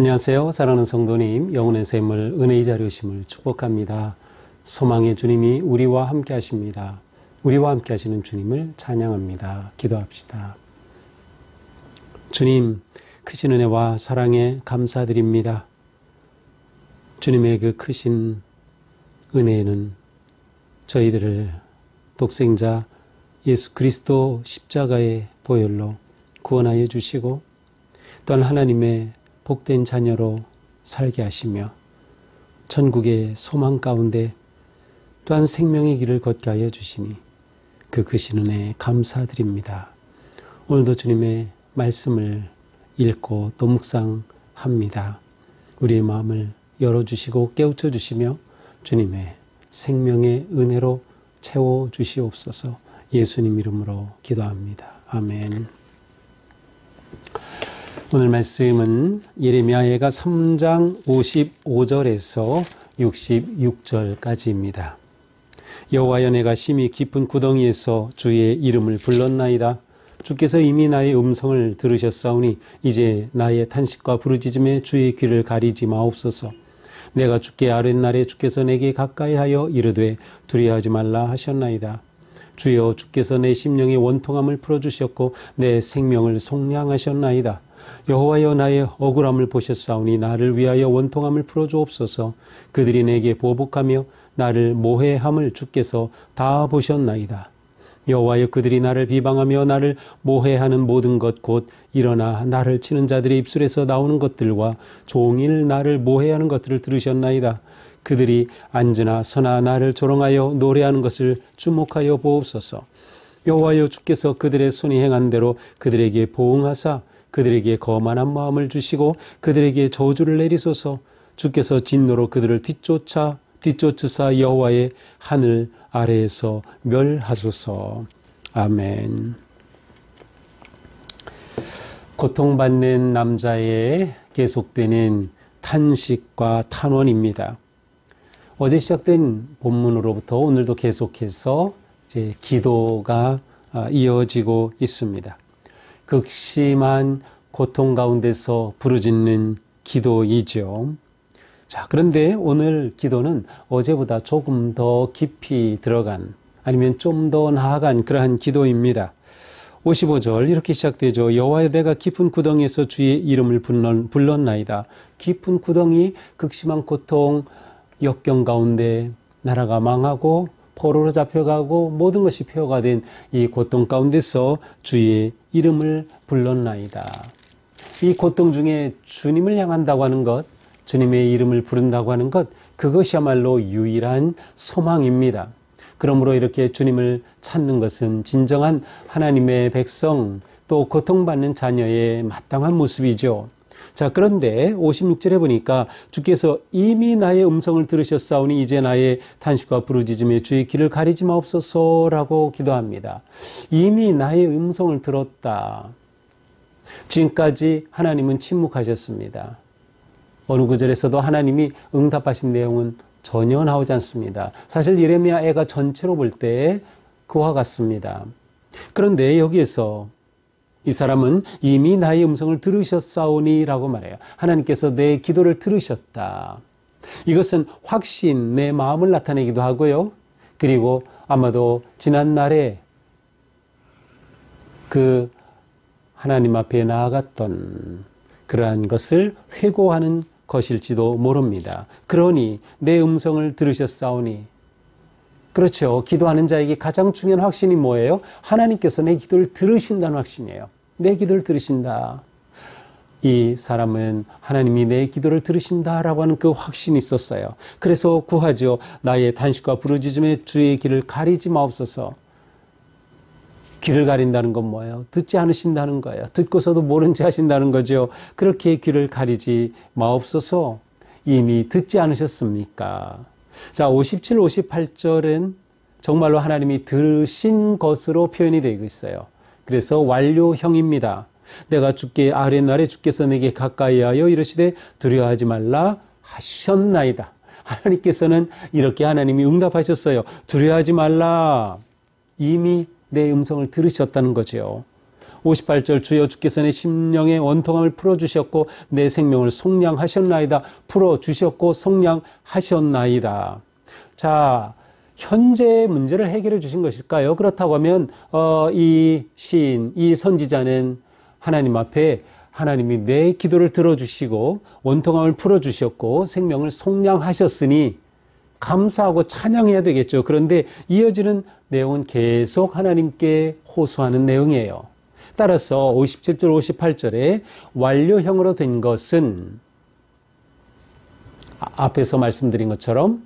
안녕하세요. 사랑하는 성도님, 영혼의 샘을 은혜의 자료심을 축복합니다. 소망의 주님이 우리와 함께 하십니다. 우리와 함께 하시는 주님을 찬양합니다. 기도합시다. 주님, 크신 은혜와 사랑에 감사드립니다. 주님의 그 크신 은혜는 저희들을 독생자 예수 그리스도 십자가의 보혈로 구원하여 주시고 또한 하나님의 복된 자녀로 살게 하시며 천국의 소망 가운데 또한 생명의 길을 걷게 하여 주시니 그 크신 은혜에 감사드립니다. 오늘도 주님의 말씀을 읽고 또 묵상합니다. 우리의 마음을 열어주시고 깨우쳐 주시며 주님의 생명의 은혜로 채워주시옵소서. 예수님 이름으로 기도합니다. 아멘. 오늘 말씀은 예레미야가 3장 55절에서 66절까지입니다. 여호와여, 내가 심히 깊은 구덩이에서 주의 이름을 불렀나이다. 주께서 이미 나의 음성을 들으셨사오니 이제 나의 탄식과 부르짖음에 주의 귀를 가리지 마옵소서. 내가 주께 아뢰날에 주께서 내게 가까이하여 이르되 두려워하지 말라 하셨나이다. 주여, 주께서 내 심령의 원통함을 풀어주셨고 내 생명을 속량하셨나이다. 여호와여, 나의 억울함을 보셨사오니 나를 위하여 원통함을 풀어주옵소서. 그들이 내게 보복하며 나를 모해함을 주께서 다 보셨나이다. 여호와여, 그들이 나를 비방하며 나를 모해하는 모든 것 곧 일어나 나를 치는 자들의 입술에서 나오는 것들과 종일 나를 모해하는 것들을 들으셨나이다. 그들이 앉으나 서나 나를 조롱하여 노래하는 것을 주목하여 보옵소서. 여호와여, 주께서 그들의 손이 행한 대로 그들에게 보응하사 그들에게 거만한 마음을 주시고 그들에게 저주를 내리소서. 주께서 진노로 그들을 뒤쫓으사 여호와의 하늘 아래에서 멸하소서. 아멘. 고통받는 남자의 계속되는 탄식과 탄원입니다. 어제 시작된 본문으로부터 오늘도 계속해서 이제 기도가 이어지고 있습니다. 극심한 고통 가운데서 부르짖는 기도이죠. 자, 그런데 오늘 기도는 어제보다 조금 더 깊이 들어간, 아니면 좀 더 나아간 그러한 기도입니다. 55절 이렇게 시작되죠. 여호와여, 내가 깊은 구덩이에서 주의 이름을 불렀나이다. 깊은 구덩이, 극심한 고통, 역경 가운데 나라가 망하고 포로로 잡혀가고 모든 것이 폐허가 된 이 고통 가운데서 주의 이름을 불렀나이다. 이 고통 중에 주님을 향한다고 하는 것, 주님의 이름을 부른다고 하는 것, 그것이야말로 유일한 소망입니다. 그러므로 이렇게 주님을 찾는 것은 진정한 하나님의 백성, 또 고통받는 자녀의 마땅한 모습이죠. 자, 그런데 56절에 보니까 주께서 이미 나의 음성을 들으셨사오니 이제 나의 탄식과 부르짖음에 주의 귀를 가리지 마옵소서라고 기도합니다. 이미 나의 음성을 들었다. 지금까지 하나님은 침묵하셨습니다. 어느 구절에서도 하나님이 응답하신 내용은 전혀 나오지 않습니다. 사실 예레미야 애가 전체로 볼 때 그와 같습니다. 그런데 여기에서 이 사람은 이미 나의 음성을 들으셨사오니 라고 말해요. 하나님께서 내 기도를 들으셨다. 이것은 확신, 내 마음을 나타내기도 하고요. 그리고 아마도 지난 날에 그 하나님 앞에 나아갔던 그러한 것을 회고하는 것일지도 모릅니다. 그러니 내 음성을 들으셨사오니, 그렇죠. 기도하는 자에게 가장 중요한 확신이 뭐예요? 하나님께서 내 기도를 들으신다는 확신이에요. 내 기도를 들으신다. 이 사람은 하나님이 내 기도를 들으신다라고 하는 그 확신이 있었어요. 그래서 구하죠. 나의 탄식과 부르짖음에 주의 귀를 가리지 마옵소서. 귀를 가린다는 건 뭐예요? 듣지 않으신다는 거예요. 듣고서도 모른 체 하신다는 거죠. 그렇게 귀를 가리지 마옵소서. 이미 듣지 않으셨습니까? 자, 57, 58절은 정말로 하나님이 들으신 것으로 표현이 되고 있어요. 그래서 완료형입니다. 내가 주께 아뢰날에 주께서 내게 가까이하여 이르시되 두려워하지 말라 하셨나이다. 하나님께서는 이렇게 하나님이 응답하셨어요. 두려워하지 말라. 이미 내 음성을 들으셨다는 거죠. 58절 주여 주께서 내 심령의 원통함을 풀어주셨고 내 생명을 속량하셨나이다. 풀어주셨고 속량하셨나이다. 자, 현재의 문제를 해결해 주신 것일까요? 그렇다고 하면 이 시인, 이 선지자는 하나님 앞에 하나님이 내 기도를 들어주시고 원통함을 풀어주셨고 생명을 속량하셨으니 감사하고 찬양해야 되겠죠. 그런데 이어지는 내용은 계속 하나님께 호소하는 내용이에요. 따라서 57절, 58절에 완료형으로 된 것은 앞에서 말씀드린 것처럼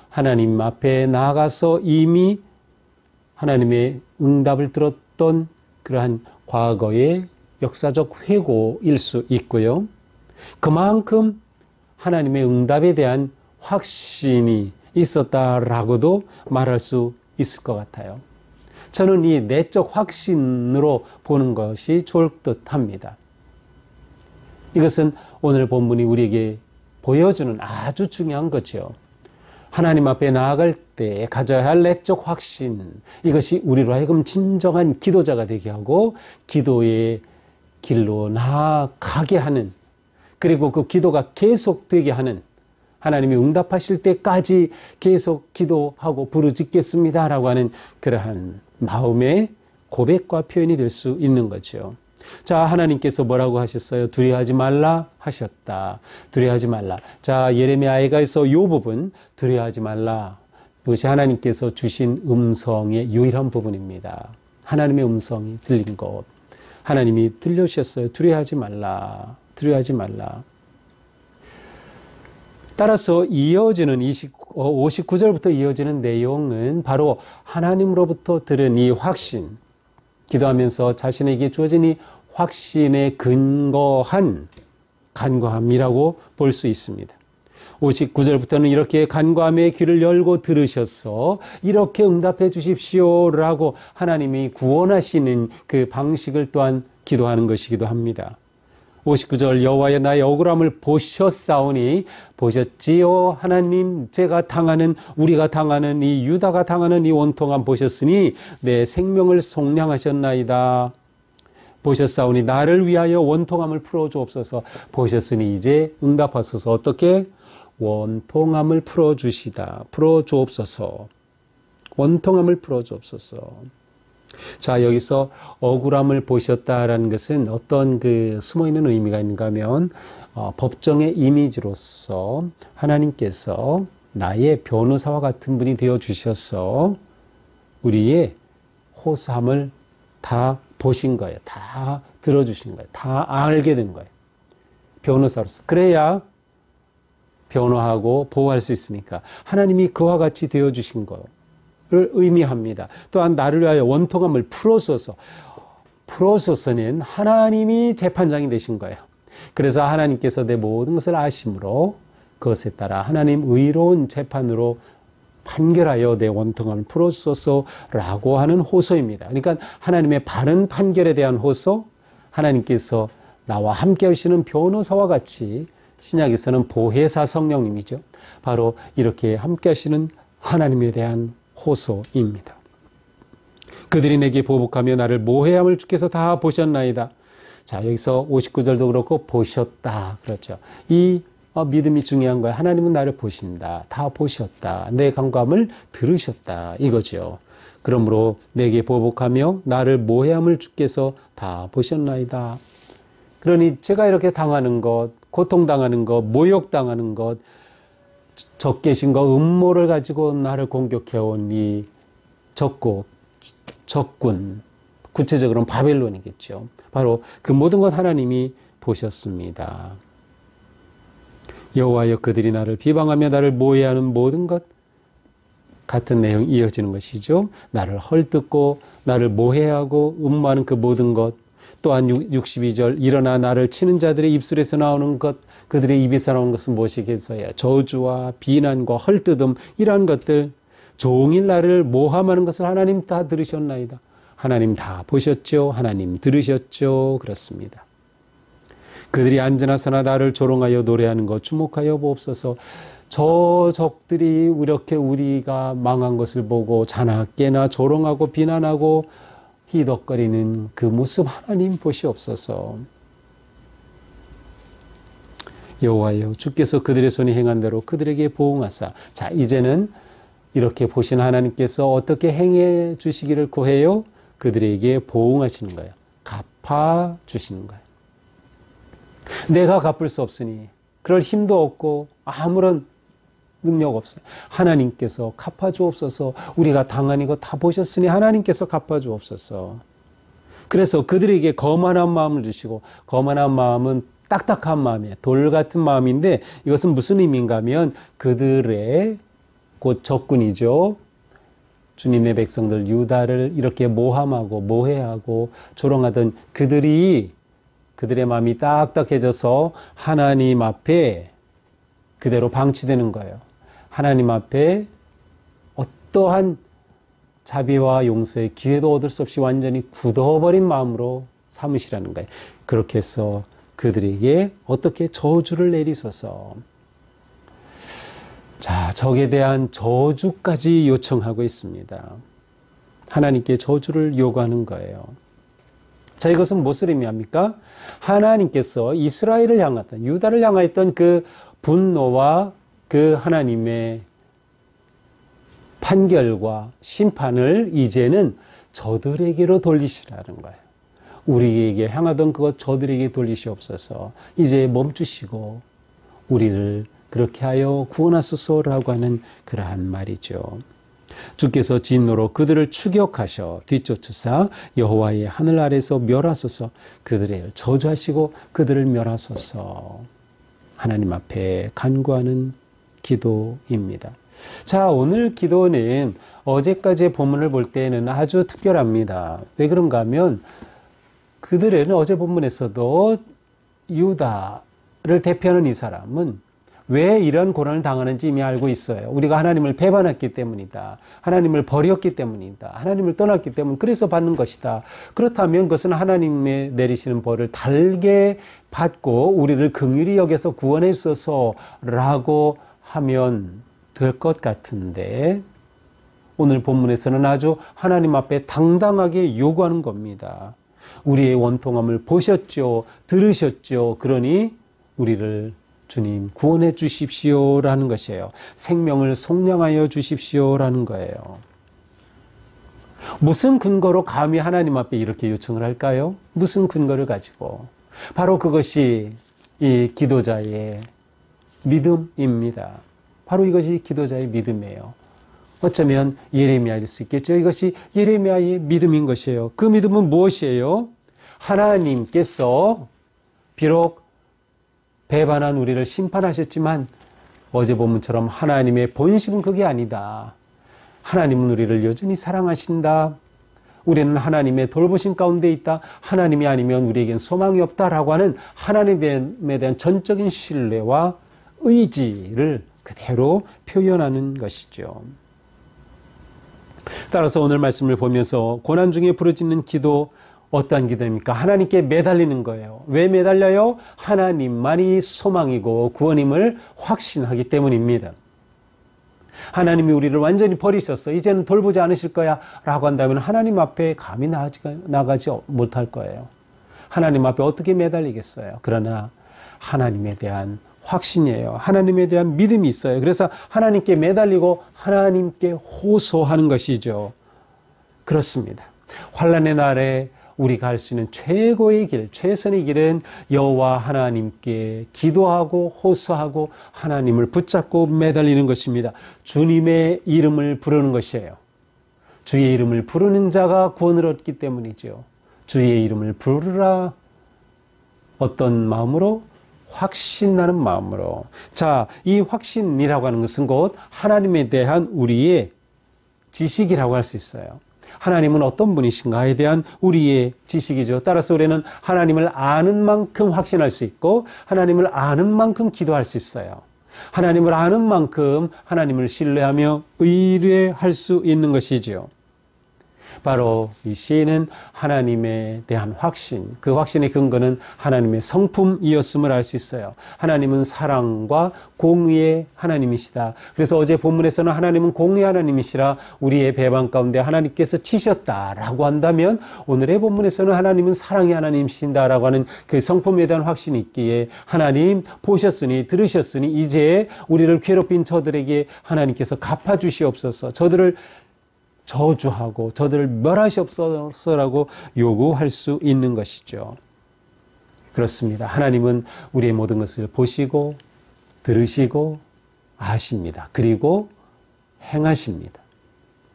하나님 앞에 나아가서 이미 하나님의 응답을 들었던 그러한 과거의 역사적 회고일 수 있고요. 그만큼 하나님의 응답에 대한 확신이 있었다라고도 말할 수 있을 것 같아요. 저는 이 내적 확신으로 보는 것이 좋을 듯합니다. 이것은 오늘 본문이 우리에게 보여주는 아주 중요한 거죠. 하나님 앞에 나아갈 때 가져야 할 내적 확신, 이것이 우리로 하여금 진정한 기도자가 되게 하고 기도의 길로 나아가게 하는, 그리고 그 기도가 계속되게 하는, 하나님이 응답하실 때까지 계속 기도하고 부르짖겠습니다라고 하는 그러한 마음의 고백과 표현이 될 수 있는 거죠. 자, 하나님께서 뭐라고 하셨어요? 두려워하지 말라 하셨다. 두려워하지 말라. 자, 예레미야에서 이 부분 두려워하지 말라. 이것이 하나님께서 주신 음성의 유일한 부분입니다. 하나님의 음성이 들린 것. 하나님이 들려주셨어요. 두려워하지 말라. 두려워하지 말라. 따라서 이어지는 59절부터 이어지는 내용은 바로 하나님으로부터 들은 이 확신, 기도하면서 자신에게 주어진 이 확신에 근거한 간구함이라고 볼 수 있습니다. 59절부터는 이렇게 간구함의 귀를 열고 들으셔서 이렇게 응답해 주십시오라고 하나님이 구원하시는 그 방식을 또한 기도하는 것이기도 합니다. 59절 여호와여 나의 억울함을 보셨사오니 보셨지요 하나님 우리가 당하는 이 유다가 당하는 이 원통함 보셨으니 내 생명을 속량하셨나이다. 보셨사오니 나를 위하여 원통함을 풀어주옵소서. 보셨으니 이제 응답하소서. 어떻게? 원통함을 풀어주옵소서. 원통함을 풀어주옵소서. 자, 여기서 억울함을 보셨다라는 것은 어떤 그 숨어있는 의미가 있는가 하면 법정의 이미지로서 하나님께서 나의 변호사와 같은 분이 되어 주셔서 우리의 호소함을 다 보신 거예요. 다 들어주신 거예요. 다 알게 된 거예요. 변호사로서. 그래야 변호하고 보호할 수 있으니까 하나님이 그와 같이 되어 주신 거예요. 를 의미합니다. 또한 나를 위하여 원통함을 풀어소서는 하나님이 재판장이 되신 거예요. 그래서 하나님께서 내 모든 것을 아심으로 그것에 따라 하나님 의로운 재판으로 판결하여 내 원통함을 풀어소서라고 하는 호소입니다. 그러니까 하나님의 바른 판결에 대한 호소, 하나님께서 나와 함께 하시는 변호사와 같이 신약에서는 보혜사 성령님이죠. 바로 이렇게 함께 하시는 하나님에 대한 호소입니다. 그들이 내게 보복하며 나를 모해함을 주께서 다 보셨나이다. 자, 여기서 59절도 그렇고 보셨다. 그렇죠. 이 믿음이 중요한 거예요. 하나님은 나를 보신다. 다 보셨다. 내 간구함을 들으셨다. 이거죠. 그러므로 내게 보복하며 나를 모해함을 주께서 다 보셨나이다. 그러니 제가 이렇게 당하는 것, 고통당하는 것, 모욕당하는 것, 적개심과 음모를 가지고 나를 공격해온 이 적군, 구체적으로는 바벨론이겠죠. 바로 그 모든 것 하나님이 보셨습니다. 여호와여 그들이 나를 비방하며 나를 모해하는 모든 것, 같은 내용이 이어지는 것이죠. 나를 헐뜯고 나를 모해하고 음모하는 그 모든 것, 또한 62절 일어나 나를 치는 자들의 입술에서 나오는 것, 그들의 입에서 나오는 것은 무엇이겠어요? 저주와 비난과 헐뜯음, 이러한 것들, 종일 나를 모함하는 것을 하나님 다 들으셨나이다. 하나님 다 보셨죠. 하나님 들으셨죠. 그렇습니다. 그들이 앉으나서나 나를 조롱하여 노래하는 것 주목하여 보옵소서. 저 적들이 이렇게 우리가 망한 것을 보고 자나깨나 조롱하고 비난하고 희덕거리는 그 모습 하나님 보시옵소서. 여호와여, 주께서 그들의 손이 행한 대로 그들에게 보응하사. 자, 이제는 이렇게 보신 하나님께서 어떻게 행해 주시기를 구해요? 그들에게 보응하시는 거예요. 갚아 주시는 거예요. 내가 갚을 수 없으니, 그럴 힘도 없고 아무런 능력 없어요. 하나님께서 갚아 주옵소서. 우리가 당한 이거 다 보셨으니 하나님께서 갚아 주옵소서. 그래서 그들에게 거만한 마음을 주시고, 거만한 마음은 딱딱한 마음이에요. 돌 같은 마음인데, 이것은 무슨 의미인가 하면 그들의 곧 적군이죠. 주님의 백성들 유다를 이렇게 모함하고 모해하고 조롱하던 그들의 마음이 딱딱해져서 하나님 앞에 그대로 방치되는 거예요. 하나님 앞에 어떠한 자비와 용서의 기회도 얻을 수 없이 완전히 굳어버린 마음으로 삼으시라는 거예요. 그렇게 해서 그들에게 어떻게 저주를 내리소서. 자, 적에 대한 저주까지 요청하고 있습니다. 하나님께 저주를 요구하는 거예요. 자, 이것은 무엇을 의미합니까? 하나님께서 이스라엘을 향했던, 유다를 향했던 그 분노와 그 하나님의 판결과 심판을 이제는 저들에게로 돌리시라는 거예요. 우리에게 향하던 그것 저들에게 돌리시옵소서. 이제 멈추시고 우리를 그렇게 하여 구원하소서라고 하는 그러한 말이죠. 주께서 진노로 그들을 추격하셔 뒤쫓으사 여호와의 하늘 아래서 멸하소서. 그들을 저주하시고 그들을 멸하소서. 하나님 앞에 간구하는 기도입니다. 자, 오늘 기도는 어제까지의 본문을 볼 때는 아주 특별합니다. 왜 그런가 하면 그들은 어제 본문에서도 유다를 대표하는 이 사람은 왜 이런 고난을 당하는지 이미 알고 있어요. 우리가 하나님을 배반했기 때문이다. 하나님을 버렸기 때문이다. 하나님을 떠났기 때문 그래서 받는 것이다. 그렇다면 그것은 하나님의 내리시는 벌을 달게 받고 우리를 긍휼히 여겨서 구원해 주소서라고 하면 될 것 같은데 오늘 본문에서는 아주 하나님 앞에 당당하게 요구하는 겁니다. 우리의 원통함을 보셨죠. 들으셨죠. 그러니 우리를 주님 구원해 주십시오라는 것이에요. 생명을 속량하여 주십시오라는 거예요. 무슨 근거로 감히 하나님 앞에 이렇게 요청을 할까요? 무슨 근거를 가지고? 바로 그것이 이 기도자의 믿음입니다. 바로 이것이 기도자의 믿음이에요. 어쩌면 예레미야일 수 있겠죠. 이것이 예레미야의 믿음인 것이에요. 그 믿음은 무엇이에요? 하나님께서 비록 배반한 우리를 심판하셨지만 어제 본문처럼 하나님의 본심은 그게 아니다. 하나님은 우리를 여전히 사랑하신다. 우리는 하나님의 돌보심 가운데 있다. 하나님이 아니면 우리에겐 소망이 없다라고 하는 하나님에 대한 전적인 신뢰와 의지를 그대로 표현하는 것이죠. 따라서 오늘 말씀을 보면서 고난 중에 부르짖는 기도 어떠한 기도입니까? 하나님께 매달리는 거예요. 왜 매달려요? 하나님만이 소망이고 구원임을 확신하기 때문입니다. 하나님이 우리를 완전히 버리셨어. 이제는 돌보지 않으실 거야 라고 한다면 하나님 앞에 감히 나가지 못할 거예요. 하나님 앞에 어떻게 매달리겠어요? 그러나 하나님에 대한 확신이에요. 하나님에 대한 믿음이 있어요. 그래서 하나님께 매달리고 하나님께 호소하는 것이죠. 그렇습니다. 환난의 날에 우리가 할 수 있는 최고의 길, 최선의 길은 여호와 하나님께 기도하고 호소하고 하나님을 붙잡고 매달리는 것입니다. 주님의 이름을 부르는 것이에요. 주의 이름을 부르는 자가 구원을 얻기 때문이죠. 주의 이름을 부르라. 어떤 마음으로? 확신나는 마음으로. 자, 이 확신이라고 하는 것은 곧 하나님에 대한 우리의 지식이라고 할 수 있어요. 하나님은 어떤 분이신가에 대한 우리의 지식이죠. 따라서 우리는 하나님을 아는 만큼 확신할 수 있고 하나님을 아는 만큼 기도할 수 있어요. 하나님을 아는 만큼 하나님을 신뢰하며 의뢰할 수 있는 것이죠. 바로 이 시인은 하나님에 대한 확신, 그 확신의 근거는 하나님의 성품이었음을 알 수 있어요. 하나님은 사랑과 공의의 하나님이시다. 그래서 어제 본문에서는 하나님은 공의의 하나님이시라 우리의 배반 가운데 하나님께서 치셨다라고 한다면, 오늘의 본문에서는 하나님은 사랑의 하나님이신다라고 하는 그 성품에 대한 확신이 있기에, 하나님 보셨으니 들으셨으니 이제 우리를 괴롭힌 저들에게 하나님께서 갚아주시옵소서, 저들을 저주하고 저들을 멸하시옵소서라고 요구할 수 있는 것이죠. 그렇습니다. 하나님은 우리의 모든 것을 보시고 들으시고 아십니다. 그리고 행하십니다.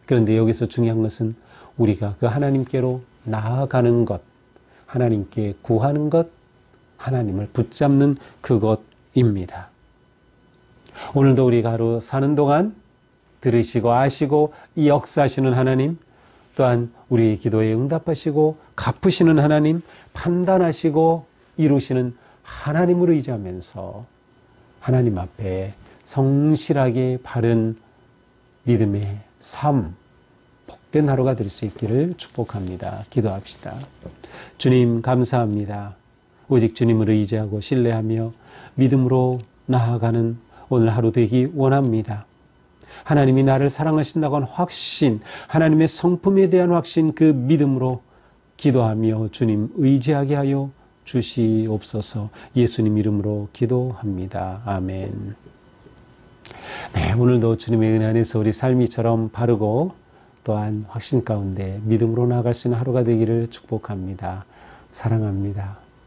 그런데 여기서 중요한 것은 우리가 그 하나님께로 나아가는 것, 하나님께 구하는 것, 하나님을 붙잡는 그것입니다. 오늘도 우리가 하루 사는 동안 들으시고 아시고 역사하시는 하나님, 또한 우리의 기도에 응답하시고 갚으시는 하나님, 판단하시고 이루시는 하나님을 의지하면서 하나님 앞에 성실하게 바른 믿음의 삶, 복된 하루가 될 수 있기를 축복합니다. 기도합시다. 주님 감사합니다. 오직 주님을 의지하고 신뢰하며 믿음으로 나아가는 오늘 하루 되기 원합니다. 하나님이 나를 사랑하신다고 하는 확신, 하나님의 성품에 대한 확신, 그 믿음으로 기도하며 주님 의지하게 하여 주시옵소서. 예수님 이름으로 기도합니다. 아멘. 네, 오늘도 주님의 은혜 안에서 우리 삶이처럼 바르고 또한 확신 가운데 믿음으로 나아갈 수 있는 하루가 되기를 축복합니다. 사랑합니다.